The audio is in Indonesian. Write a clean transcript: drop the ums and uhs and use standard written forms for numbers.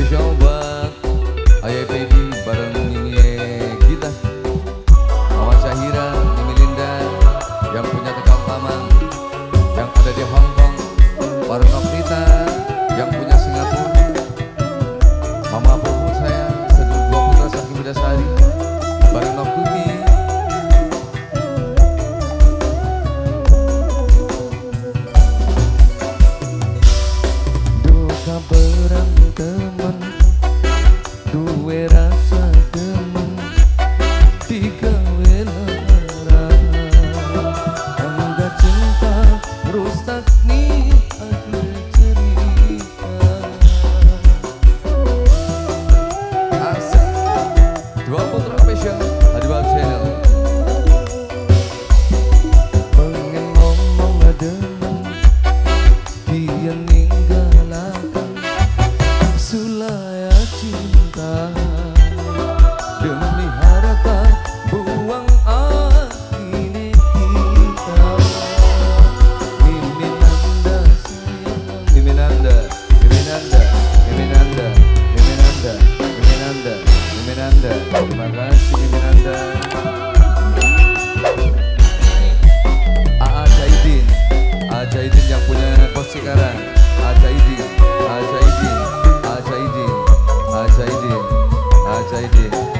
spesial buat Ayah Baby bareng Nini kita, Mama Syahira, Mimi Linda yang punya Tegal Taman, yang ada di Hong Kong, bareng Novita yang punya Singapura, Mama Puput saya, sedulur dua putra Saki Bidasari, bareng Novkuki. Duka berang temen, duwe rasa temen, tiga welara, angga cinta rusak nih akhir cerita. Asik, dua putra spesial Hadibal Channel. Pengen ngomong demen, dia ninggalakan sulaya cinta, demi harta buang akhirnya kita. Miminanda sayang, Miminanda, Miminanda, Miminanda, Miminanda, Miminanda, Miminanda. Terima kasih Miminanda. Jaidin, Jaidin yang punya pos sekarang. Jaidin, Jaidin, Jaidin, Jaidin, Jaidin.